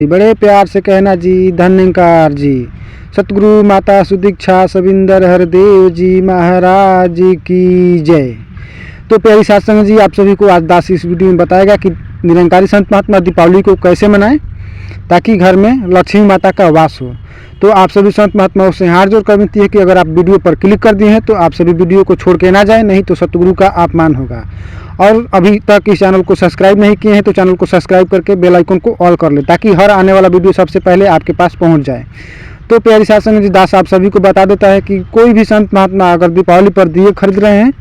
बड़े प्यार से कहना जी, धन्यकार जी। सतगुरु माता सुदीक्षा सविंदर हरदेव जी महाराज की जय। तो प्यारी साथ संगत जी, आप सभी को आज दास इस वीडियो में बताएगा कि निरंकारी संत महात्मा दीपावली को कैसे मनाएं ताकि घर में लक्ष्मी माता का वास हो। तो आप सभी संत महात्माओं से हाथ जोड़ कर विनती है कि अगर आप वीडियो पर क्लिक कर दिए हैं तो आप सभी वीडियो को छोड़ के ना जाएं, नहीं तो सतगुरु का अपमान होगा। और अभी तक इस चैनल को सब्सक्राइब नहीं किए हैं तो चैनल को सब्सक्राइब करके बेल आइकन को ऑल कर ले ताकि हर आने वाला वीडियो सबसे पहले आपके पास पहुंच जाए। तो प्यारी साथ संगत जी, दास आप सभी को बता देता है कि कोई भी संत महात्मा अगर दीपावली पर दिए खरीद रहे हैं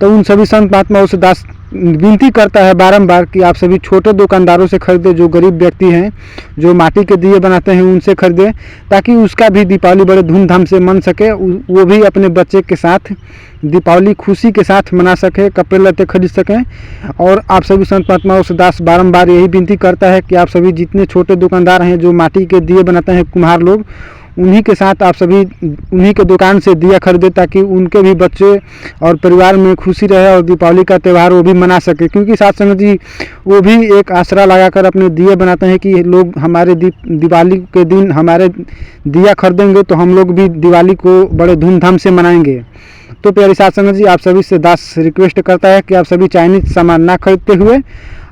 तो उन सभी संत महात्माओं से दास विनती करता है बारंबार कि आप सभी छोटे दुकानदारों से खरीदें, जो गरीब व्यक्ति हैं जो माटी के दिए बनाते हैं उनसे खरीदें ताकि उसका भी दीपावली बड़े धूमधाम से मन सके, वो भी अपने बच्चे के साथ दीपावली खुशी के साथ मना सके, कपड़े लत्ते खरीद सकें। और आप सभी संत महात्माओं से दास बारंबार यही विनती करता है कि आप सभी जितने छोटे दुकानदार हैं जो माटी के दिए बनाते हैं, कुम्हार लोग, उन्हीं के साथ आप सभी उन्हीं के दुकान से दिया खरीदे ताकि उनके भी बच्चे और परिवार में खुशी रहे और दीपावली का त्यौहार वो भी मना सके। क्योंकि साथ संगत जी, वो भी एक आसरा लगाकर अपने दिए बनाते हैं कि लोग हमारे दिवाली के दिन हमारे दिया खरीदेंगे तो हम लोग भी दिवाली को बड़े धूमधाम से मनाएंगे। तो प्यारी साथ संगत जी, आप सभी से दास रिक्वेस्ट करता है कि आप सभी चाइनीज सामान ना खरीदते हुए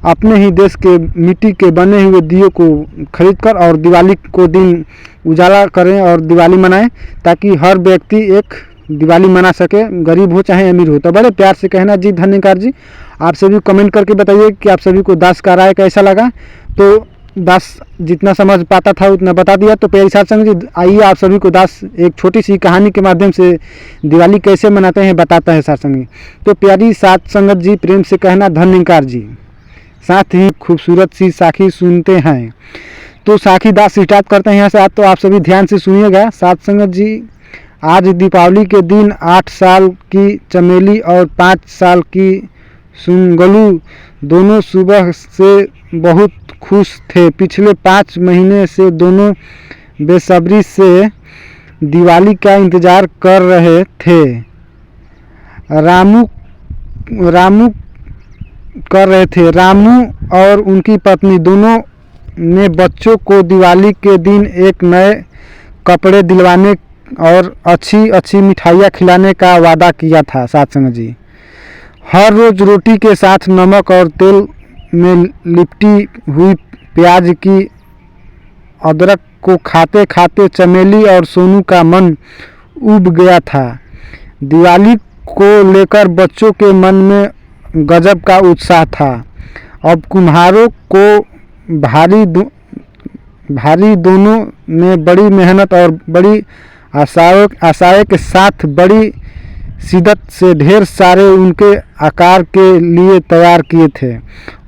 अपने ही देश के मिट्टी के बने हुए दियों को खरीदकर और दिवाली को दिन उजाला करें और दिवाली मनाएं ताकि हर व्यक्ति एक दिवाली मना सके, गरीब हो चाहे अमीर हो। तो बड़े प्यार से कहना जी, धन्यकार जी। आप सभी कमेंट करके बताइए कि आप सभी को दास का राय कैसा लगा। तो दास जितना समझ पाता था उतना बता दिया। तो प्यारी साथ संगत जी, आइए आप सभी को दास एक छोटी सी कहानी के माध्यम से दिवाली कैसे मनाते हैं बताता है साथ संगत। तो प्यारी साथ संगत जी, प्रेम से कहना धन्यकार जी। साथ ही खूबसूरत सी साखी सुनते हैं। तो साखी दास स्टार्ट करते हैं यहाँ से। आज तो आप सभी ध्यान से सुनिएगा साथ संगत जी। आज दीपावली के दिन 8 साल की चमेली और 5 साल की सुंगलू दोनों सुबह से बहुत खुश थे। पिछले 5 महीने से दोनों बेसब्री से दिवाली का इंतज़ार कर रहे थे। रामू और उनकी पत्नी दोनों ने बच्चों को दिवाली के दिन एक नए कपड़े दिलवाने और अच्छी अच्छी मिठाइयाँ खिलाने का वादा किया था। साथ संगत जी, हर रोज़ रोटी के साथ नमक और तेल में लिपटी हुई प्याज की अदरक को खाते खाते चमेली और सोनू का मन उब गया था। दिवाली को लेकर बच्चों के मन में गजब का उत्साह था। अब कुम्हारों को भारी दोनों ने बड़ी मेहनत और बड़ी आशाएं के साथ बड़ी शिद्दत से ढेर सारे उनके आकार के लिए तैयार किए थे।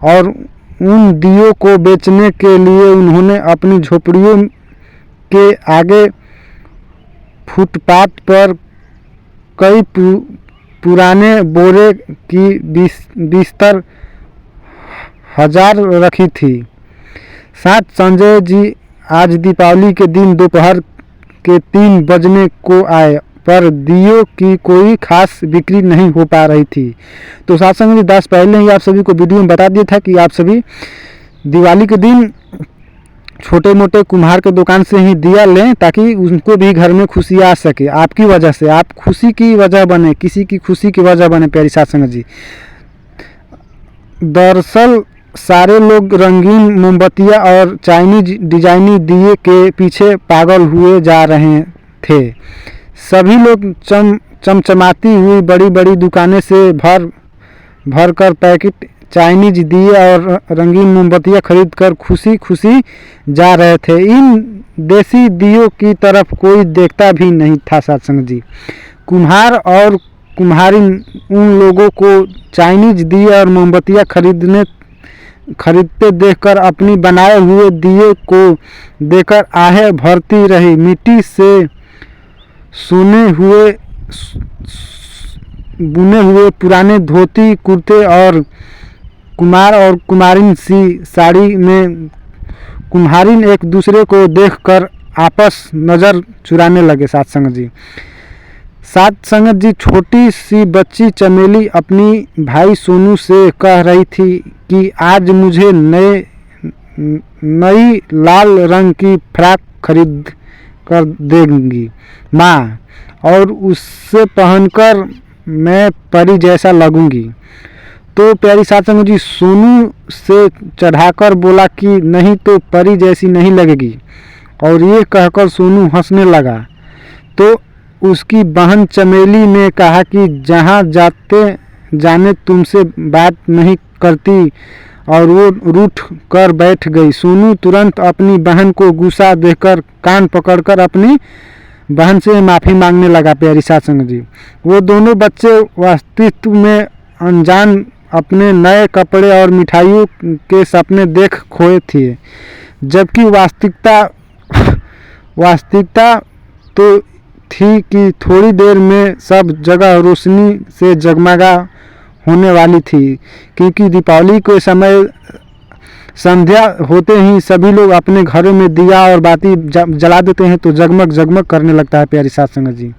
और उन दियों को बेचने के लिए उन्होंने अपनी झोपड़ियों के आगे फुटपाथ पर कई पुराने बोरे की बिस्तर हजार रखी थी। साथ संजय जी आज दीपावली के दिन दोपहर के 3 बजने को आए पर दियों की कोई खास बिक्री नहीं हो पा रही थी। तो साथ संगत दास पहले ही आप सभी को वीडियो में बता दिया था कि आप सभी दिवाली के दिन छोटे मोटे कुम्हार के दुकान से ही दिया लें ताकि उनको भी घर में खुशी आ सके। आपकी वजह से आप खुशी की वजह बने, किसी की खुशी की वजह बने। प्यारी साथ संगत जी, दरअसल सारे लोग रंगीन मोमबत्तियाँ और चाइनीज डिजाइनी दिए के पीछे पागल हुए जा रहे थे। सभी लोग चमचमाती हुई बड़ी बड़ी दुकानें से भर कर पैकेट चाइनीज दिए और रंगीन मोमबत्तियाँ खरीद कर खुशी खुशी जा रहे थे। इन देसी दियों की तरफ कोई देखता भी नहीं था। साथ संगत जी, कुम्हार और कुम्हारिन उन लोगों को चाइनीज दिए और मोमबत्तियाँ खरीदते देखकर अपनी बनाए हुए दिए को देखकर आहें भरती रही। मिट्टी से बुने हुए पुराने धोती कुर्ते और कुम्हार और कुम्हारिन सी साड़ी में कुम्हारिन एक दूसरे को देखकर आपस नज़र चुराने लगे। साथ संगत जी, छोटी सी बच्ची चमेली अपनी भाई सोनू से कह रही थी कि आज मुझे नई लाल रंग की फ्रॉक खरीद कर देंगी माँ, और उससे पहनकर मैं परी जैसा लगूंगी। तो प्यारी साथ संगत जी, सोनू से चढ़ाकर बोला कि नहीं तो परी जैसी नहीं लगेगी, और ये कहकर सोनू हंसने लगा। तो उसकी बहन चमेली ने कहा कि जहाँ जाते जाने तुमसे बात नहीं करती, और वो रूठ कर बैठ गई। सोनू तुरंत अपनी बहन को गुस्सा देकर कान पकड़कर अपनी बहन से माफ़ी मांगने लगा। प्यारी साथ संगत जी, वो दोनों बच्चे वास्तविक में अनजान अपने नए कपड़े और मिठाइयों के सपने देख खोए थे, जबकि वास्तविकता तो थी कि थोड़ी देर में सब जगह रोशनी से जगमगा होने वाली थी, क्योंकि दीपावली के समय संध्या होते ही सभी लोग अपने घरों में दिया और बाती जला देते हैं, तो जगमग जगमग करने लगता है। प्यारी साथ संगत जी,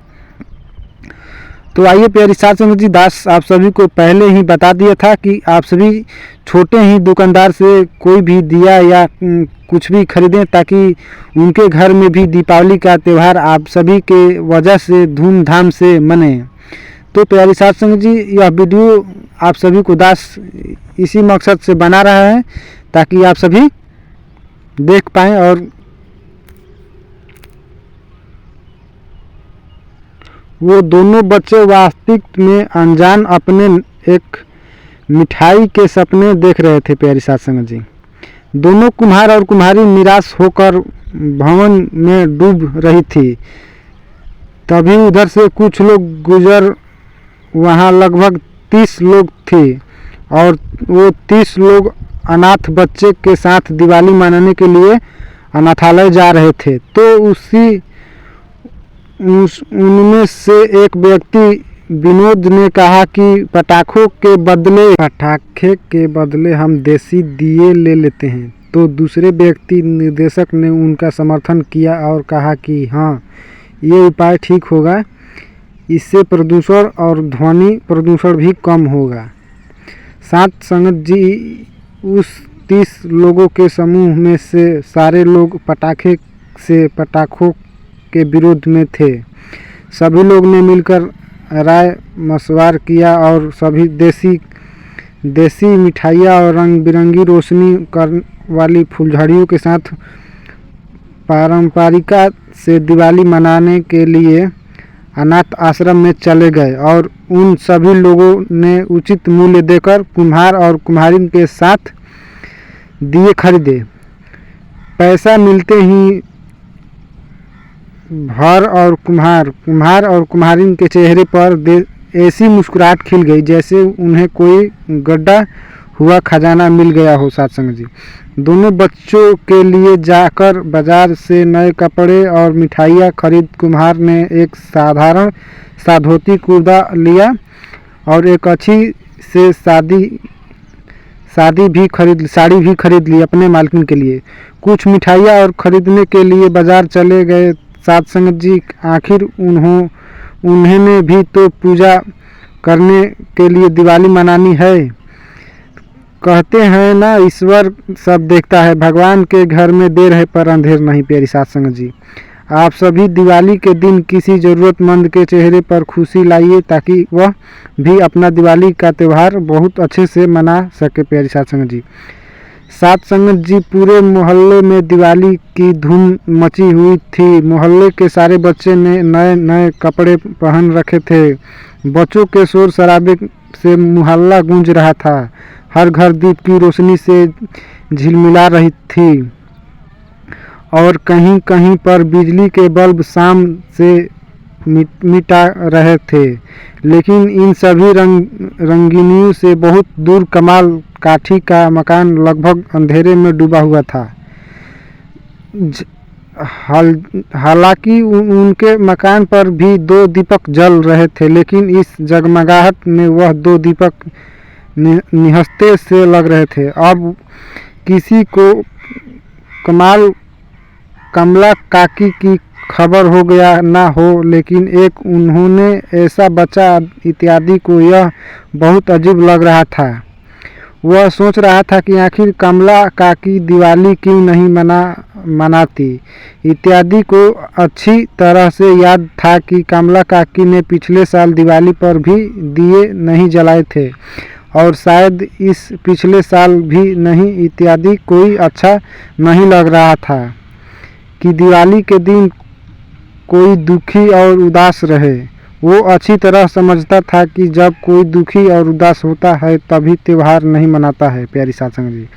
तो आइए प्यारी साथ संगत जी, दास आप सभी को पहले ही बता दिया था कि आप सभी छोटे ही दुकानदार से कोई भी दिया या कुछ भी खरीदें, ताकि उनके घर में भी दीपावली का त्यौहार आप सभी के वजह से धूमधाम से मने। तो प्यारी साथ संगत जी, यह वीडियो आप सभी को दास इसी मकसद से बना रहा है ताकि आप सभी देख पाएँ और वो दोनों बच्चे वास्तविक में अनजान अपने एक मिठाई के सपने देख रहे थे। प्यारी साथ संगत जी, दोनों कुम्हार और कुम्हारी निराश होकर भवन में डूब रही थी। तभी उधर से कुछ लोग गुजर, वहाँ लगभग 30 लोग थे, और वो 30 लोग अनाथ बच्चे के साथ दिवाली मनाने के लिए अनाथालय जा रहे थे। तो उनमें से एक व्यक्ति विनोद ने कहा कि पटाखे के बदले हम देसी दिए ले लेते हैं। तो दूसरे व्यक्ति निर्देशक ने उनका समर्थन किया और कहा कि हाँ, ये उपाय ठीक होगा, इससे प्रदूषण और ध्वनि प्रदूषण भी कम होगा। साथ संगत जी, उस 30 लोगों के समूह में से सारे लोग पटाखों के विरोध में थे। सभी लोग ने मिलकर राय मशवरा किया और सभी देसी मिठाइयाँ और रंग बिरंगी रोशनी वाली फुलझड़ियों के साथ पारंपरिकता से दिवाली मनाने के लिए अनाथ आश्रम में चले गए, और उन सभी लोगों ने उचित मूल्य देकर कुम्हार और कुम्हारिन के साथ दिए खरीदे। पैसा मिलते ही भर और कुम्हार और कुम्हारिन के चेहरे पर ऐसी मुस्कुराहट खिल गई जैसे उन्हें कोई गड्ढा हुआ खजाना मिल गया हो। साथ संगत जी, दोनों बच्चों के लिए जाकर बाजार से नए कपड़े और मिठाइयाँ खरीद कुम्हार ने एक साधारण सा धोती कुर्ता लिया और एक अच्छी से साड़ी भी खरीद ली अपने मालकिन के लिए। कुछ मिठाइयाँ और खरीदने के लिए बाजार चले गए। साथ संगत जी, आखिर उन्होंने भी तो पूजा करने के लिए दिवाली मनानी है। कहते हैं ना, ईश्वर सब देखता है, भगवान के घर में देर है पर अंधेर नहीं। प्यारी साथ संगत जी, आप सभी दिवाली के दिन किसी ज़रूरतमंद के चेहरे पर खुशी लाइए ताकि वह भी अपना दिवाली का त्यौहार बहुत अच्छे से मना सके। प्यारी साथ संगत जी, पूरे मोहल्ले में दिवाली की धूम मची हुई थी। मोहल्ले के सारे बच्चे ने नए नए कपड़े पहन रखे थे। बच्चों के शोर शराबे से मोहल्ला गूंज रहा था। हर घर दीप की रोशनी से झिलमिला रही थी, और कहीं कहीं पर बिजली के बल्ब शाम से मिटा रहे थे। लेकिन इन सभी रंगीनियों से बहुत दूर कमाल काठी का मकान लगभग अंधेरे में डूबा हुआ था। हालांकि उनके मकान पर भी 2 दीपक जल रहे थे, लेकिन इस जगमगाहट में वह 2 दीपक निहत्थे से लग रहे थे। अब किसी को कमला काकी की खबर हो गया ना हो, लेकिन एक उन्होंने ऐसा बचा इत्यादि को यह बहुत अजीब लग रहा था। वह सोच रहा था कि आखिर कमला काकी दिवाली क्यों नहीं मनाती इत्यादि को अच्छी तरह से याद था कि कमला काकी ने पिछले साल दिवाली पर भी दिए नहीं जलाए थे और शायद इस पिछले साल भी नहीं इत्यादि कोई अच्छा नहीं लग रहा था कि दिवाली के दिन कोई दुखी और उदास रहे। वो अच्छी तरह समझता था कि जब कोई दुखी और उदास होता है तभी त्यौहार नहीं मनाता है प्यारी सासंग जी।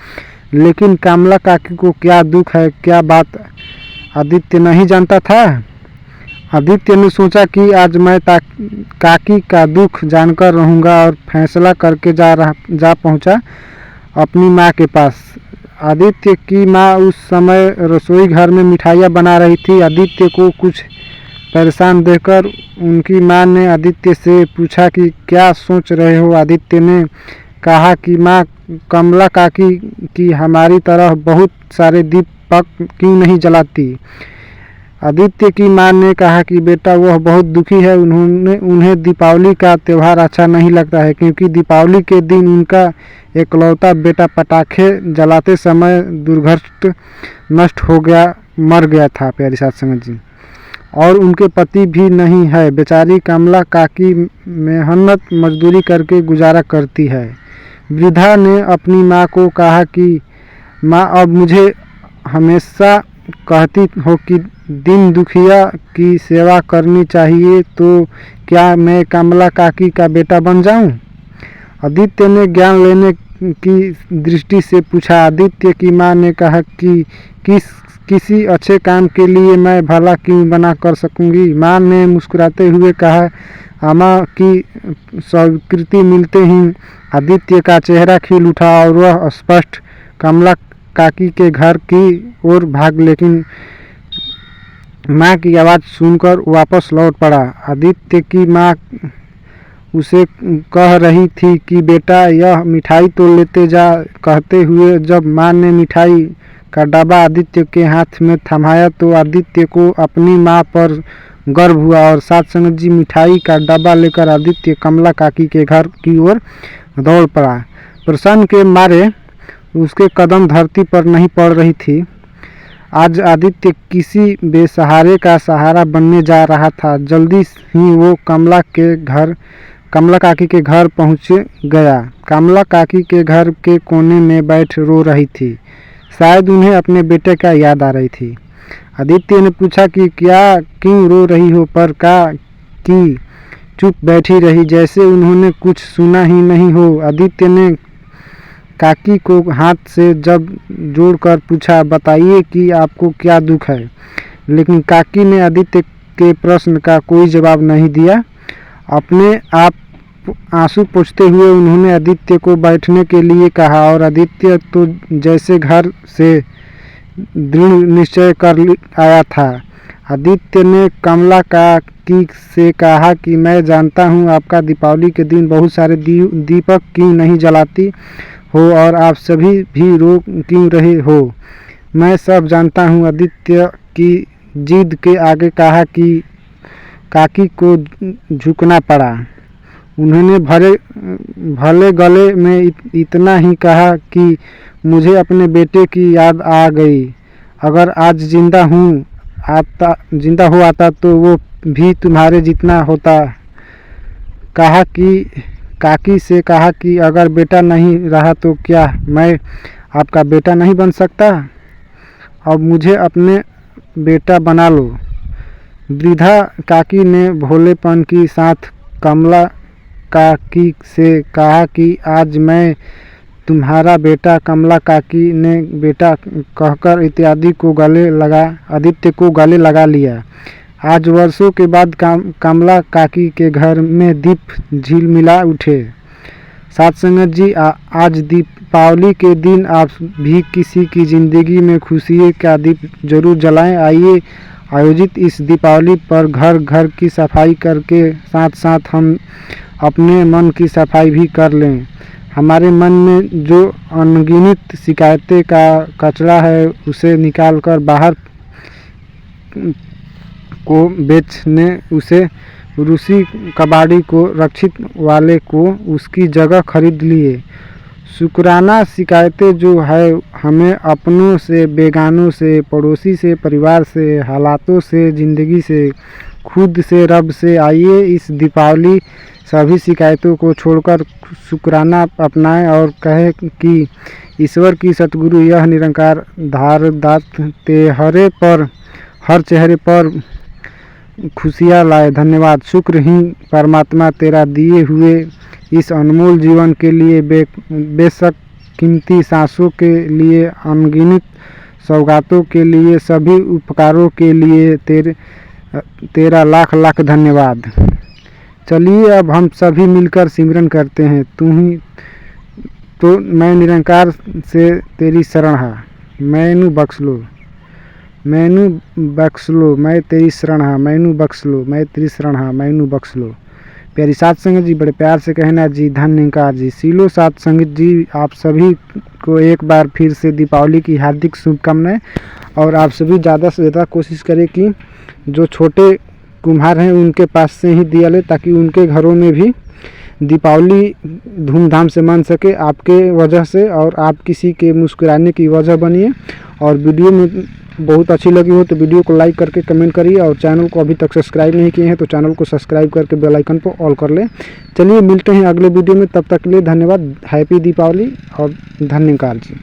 लेकिन कमला काकी को क्या दुख है, क्या बात आदित्य नहीं जानता था। आदित्य ने सोचा कि आज मैं काकी का दुख जानकर रहूँगा और फैसला करके जा पहुँचा अपनी माँ के पास। आदित्य की माँ उस समय रसोई घर में मिठाइयाँ बना रही थी। आदित्य को कुछ परेशान देखकर उनकी माँ ने आदित्य से पूछा कि क्या सोच रहे हो। आदित्य ने कहा कि माँ, कमला काकी की हमारी तरह बहुत सारे दीपक क्यों नहीं जलाती। आदित्य की माँ ने कहा कि बेटा वह बहुत दुखी है, उन्हें दीपावली का त्यौहार अच्छा नहीं लगता है क्योंकि दीपावली के दिन उनका एकलौता बेटा पटाखे जलाते समय दुर्घटना नष्ट हो गया, मर गया था प्यारी साथ संगत जी। और उनके पति भी नहीं है। बेचारी कमला काकी मेहनत मजदूरी करके गुजारा करती है। वृद्धा ने अपनी माँ को कहा कि माँ, अब मुझे हमेशा कहती हो कि दिन दुखिया की सेवा करनी चाहिए, तो क्या मैं कमला काकी का बेटा बन जाऊं? आदित्य ने ज्ञान लेने की दृष्टि से पूछा। आदित्य की माँ ने कहा कि किसी अच्छे काम के लिए मैं भला क्यों बना कर सकूंगी। माँ ने मुस्कुराते हुए कहा। अम्मा की स्वीकृति मिलते ही आदित्य का चेहरा खिल उठा और वह स्पष्ट कमला काकी के घर की ओर भाग, लेकिन माँ की आवाज़ सुनकर वापस लौट पड़ा। आदित्य की माँ उसे कह रही थी कि बेटा यह मिठाई तो लेते जा, कहते हुए जब माँ ने मिठाई का डब्बा आदित्य के हाथ में थमाया तो आदित्य को अपनी माँ पर गर्व हुआ और साथ संगत जी मिठाई का डब्बा लेकर आदित्य कमला काकी के घर की ओर दौड़ पड़ा। प्रसन्न के मारे उसके कदम धरती पर नहीं पड़ रही थी। आज आदित्य किसी बेसहारे का सहारा बनने जा रहा था। जल्दी ही वो कमला काकी के घर पहुंच गया। कमला काकी के घर के कोने में बैठ रो रही थी। शायद उन्हें अपने बेटे का याद आ रही थी। आदित्य ने पूछा कि क्यों रो रही हो, पर कि चुप बैठी रही जैसे उन्होंने कुछ सुना ही नहीं हो। आदित्य ने काकी को हाथ से जब जोड़कर पूछा, बताइए कि आपको क्या दुख है। लेकिन काकी ने आदित्य के प्रश्न का कोई जवाब नहीं दिया। अपने आप आंसू पोंछते हुए उन्होंने आदित्य को बैठने के लिए कहा और आदित्य तो जैसे घर से दृढ़ निश्चय कर आया था। आदित्य ने कमला काकी से कहा कि मैं जानता हूँ आपका दीपावली के दिन बहुत सारे दीपक क्यों नहीं जलाती हो और आप सभी भी रो क्यों रहे हो। मैं सब जानता हूँ। आदित्य की जिद के आगे कहा कि काकी को झुकना पड़ा। उन्होंने भले गले में इतना ही कहा कि मुझे अपने बेटे की याद आ गई। अगर आज जिंदा हो आता तो वो भी तुम्हारे जितना होता। काकी से कहा कि अगर बेटा नहीं रहा तो क्या मैं आपका बेटा नहीं बन सकता? अब मुझे अपने बेटा बना लो। वृद्धा काकी ने भोलेपन के साथ कमला काकी से कहा कि आज मैं तुम्हारा बेटा। कमला काकी ने बेटा कहकर आदित्य को गले लगा लिया। आज वर्षों के बाद कमला काकी के घर में दीप झिलमिला उठे। साथ संगत जी, आज दीपावली के दिन आप भी किसी की ज़िंदगी में खुशी का दीप जरूर जलाएं। आइए आयोजित इस दीपावली पर घर घर की सफाई करके साथ साथ हम अपने मन की सफाई भी कर लें। हमारे मन में जो अनगिनत शिकायतें का कचरा है उसे निकालकर बाहर को बेचने, उसे रूसी कबाड़ी को रक्षित वाले को उसकी जगह खरीद लिए। शुक्राना शिकायतें जो है हमें अपनों से, बेगानों से, पड़ोसी से, परिवार से, हालातों से, ज़िंदगी से, खुद से, रब से। आइए इस दीपावली सभी शिकायतों को छोड़कर शुक्राना अपनाएं और कहें कि ईश्वर की सतगुरु यह निरंकार धार दात तेहरे पर हर चेहरे पर खुशियाँ लाए। धन्यवाद। शुक्र ही परमात्मा तेरा दिए हुए इस अनमोल जीवन के लिए, बेशक कीमती सांसों के लिए, अनगिनत सौगातों के लिए, सभी उपकारों के लिए तेरा लाख लाख धन्यवाद। चलिए अब हम सभी मिलकर सिमरन करते हैं। तू ही तो मैं निरंकार से तेरी शरण हा, मैनू बख्श लो, मैनू बख्श लो, मैं तेरी शरण हा, मैनू बख्श लो, मैं तेरी शरण हा, मैनू बख्श लो। प्यारी साध संगत जी, बड़े प्यार से कहना जी धन्यकार जी। सीलो साध संगत जी, आप सभी को एक बार फिर से दीपावली की हार्दिक शुभकामनाएं। और आप सभी ज़्यादा से ज़्यादा कोशिश करें कि जो छोटे कुम्हार हैं उनके पास से ही दिया ले, ताकि उनके घरों में भी दीपावली धूमधाम से मन सके आपके वजह से, और आप किसी के मुस्कुराने की वजह बनिए। और वीडियो में बहुत अच्छी लगी हो तो वीडियो को लाइक करके कमेंट करिए, और चैनल को अभी तक सब्सक्राइब नहीं किए हैं तो चैनल को सब्सक्राइब करके बेल आइकन पर ऑल कर लें। चलिए मिलते हैं अगले वीडियो में, तब तक के लिए धन्यवाद। हैप्पी दीपावली और धन्यकार जी।